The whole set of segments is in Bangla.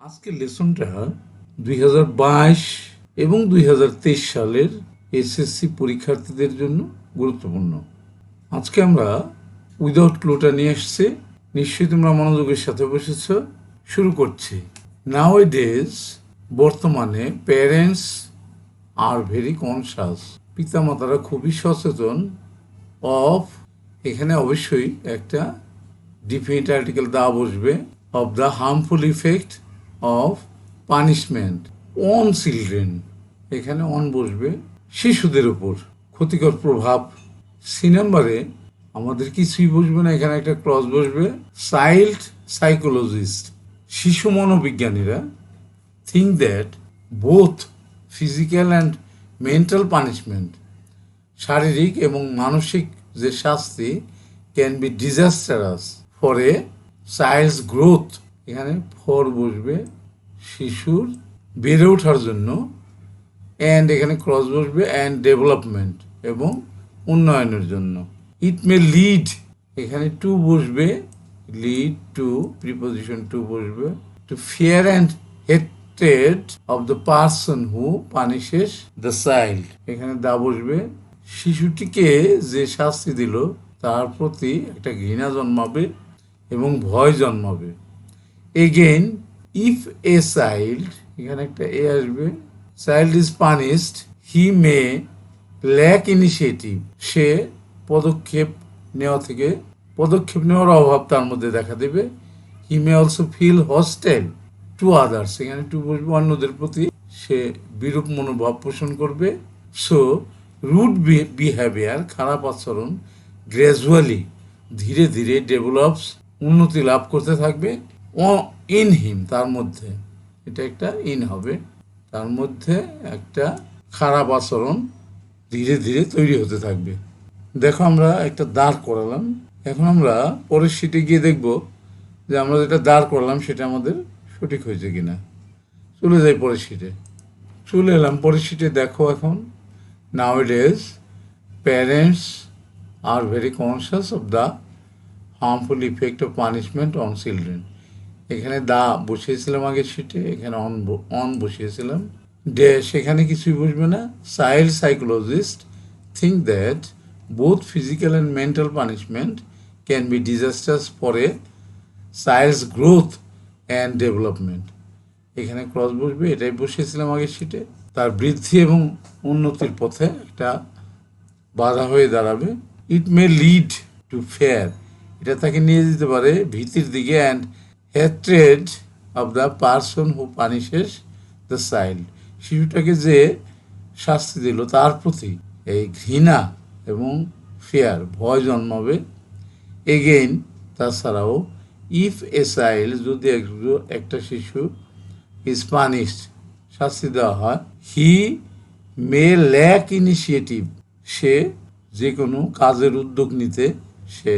আজকের লেসনটা 2022 এবং 2023 সালের এসএসসি পরীক্ষার্থীদের জন্য গুরুত্বপূর্ণ। আজকে আমরা উইদাউট ক্লুটা নিয়ে এসেছি, নিশ্চয়ই তোমরা মনোযোগের সাথে বসেছ। শুরু করছি। নাওএডেজ বর্তমানে প্যারেন্টস আর ভেরি কনসাস, পিতামাতারা খুবই সচেতন অফ, এখানে অবশ্যই একটা ডিফিনিট আর্টিকেল দেওয়া বসবে, of the harmful effect of punishment on children, এখানে অন বসবে শিশুদের উপর ক্ষতিকর প্রভাব। সি নাম্বারে আমাদের কিছুই বসবে না, এখানে একটা ক্রস বসবে চাইল্ড সাইকোলজিস্ট, শিশু মনোবিজ্ঞানীরা think that both physical and mental punishment, শারীরিক এবং মানসিক যে শাস্তি, can be disastrous for a child's growth, এখানে ফর বসবে শিশুর বেড়ে ওঠার জন্য, অ্যান্ড এখানে ক্রস বসবে অ্যান্ড ডেভেলপমেন্ট এবং উন্নয়নের জন্য। ইট মে লিড, এখানে টু বসবে, লিড টু প্রিপোজিশন টু বসবে, to fear and hatred of the person who punishes the child, এখানে দা বসবে শিশুটিকে যে শাস্তি দিল তার প্রতি একটা ঘৃণা জন্মাবে এবং ভয় জন্মাবে। এগেইন ইফ এ চাইল্ড, এখানে একটা এ আসবে, child is punished he may lack initiative, সে পদক্ষেপ নেওয়ার অভাব তার মধ্যে দেখা দেবে। He may also feel hostile to others, এখানে টু বসবে অন্যদের প্রতি সে বিরূপ মনোভাব পোষণ করবে। সো রুড বিহেভিয়ার, খারাপ আচরণ, গ্র্যাজুয়ালি ধীরে ধীরে ডেভেলপস, উন্নতি লাভ করতে থাকবে, ইন হিম তার মধ্যে, এটা একটা ইন হবে, তার মধ্যে একটা খারাপ আচরণ ধীরে ধীরে তৈরি হতে থাকবে। দেখো আমরা একটা দাঁড় করালাম, এখন আমরা পরের শিটে গিয়ে দেখব যে আমরা যেটা দাঁড় করলাম সেটা আমাদের সঠিক হয়েছে কিনা। চলে যাই পরের শিটে, চলে এলাম পরের শিটে। দেখো এখন nowadays parents are very conscious of the harmful effect of punishment on children, এখানে দা বসিয়েছিলাম আগের শিটে, এখানে অন বসিয়েছিলাম। সেখানে কিছুই বসবে না। Child psychologist think that both physical and mental punishment can be disasters for a child's growth and development, এখানে ক্রস বসবে, এটাই বসিয়েছিলাম আগের শিটে। তার বৃদ্ধি এবং উন্নতির পথে একটা বাধা হয়ে দাঁড়াবে। It may lead to fear, এটা তাকে নিয়ে যেতে পারে ভীতির দিকে, and hatred of the person who punishes the child, শিশুটাকে যে শাস্তি দিল তার প্রতি এই ঘৃণা এবং ফেয়ার ভয় জন্মাবে। এগেইন তাছাড়াও ইফ এ চাইল্ড, যদি একটা শিশু ইজ পানিশড শাস্তি দেওয়া হয়, হি মে ল্যাক ইনিশিয়েটিভ, সে যে কোনো কাজের উদ্যোগ নিতে সে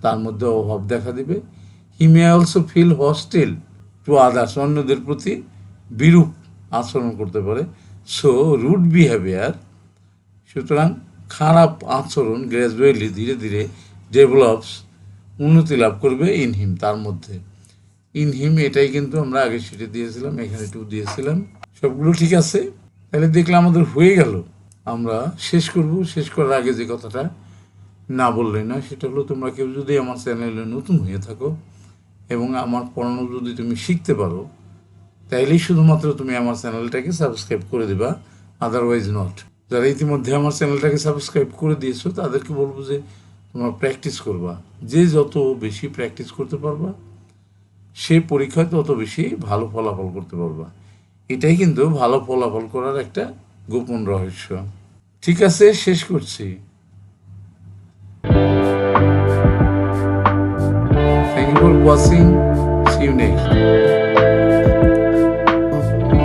তার মধ্যে অভাব দেখা দিবে। He may also feel hostile to others, অন্যদের প্রতি বিরূপ আচরণ করতে পারে। সো রুড বিহেভিয়ার, সুতরাং খারাপ আচরণ গ্র্যাজুয়ালি ধীরে ধীরে ডেভেলপস, উন্নতি লাভ করবে, ইন হিম তার মধ্যে। ইন হিম এটাই কিন্তু আমরা আগের শিটে দিয়েছিলাম, এখানে টু দিয়েছিলাম। সবগুলো ঠিক আছে, তাহলে দেখলে আমাদের হয়ে গেল। আমরা শেষ করব, শেষ করার আগে যে কথাটা না বললেই না, সেটা হলো তোমরা কেউ যদি আমার চ্যানেলে নতুন হয়ে থাকো এবং আমার পড়ানো যদি তুমি শিখতে পারো, তাইলেই শুধুমাত্র তুমি আমার চ্যানেলটাকে সাবস্ক্রাইব করে দেবা, আদারওয়াইজ নট। যারা ইতিমধ্যে আমার চ্যানেলটাকে সাবস্ক্রাইব করে দিয়েছো তাদেরকে বলবো যে তোমরা প্র্যাকটিস করবা, যে যত বেশি প্র্যাকটিস করতে পারবা সে পরীক্ষায় তত বেশি ভালো ফলাফল করতে পারবা। এটাই কিন্তু ভালো ফলাফল করার একটা গোপন রহস্য। ঠিক আছে, শেষ করছি। Thank you for watching. See you next.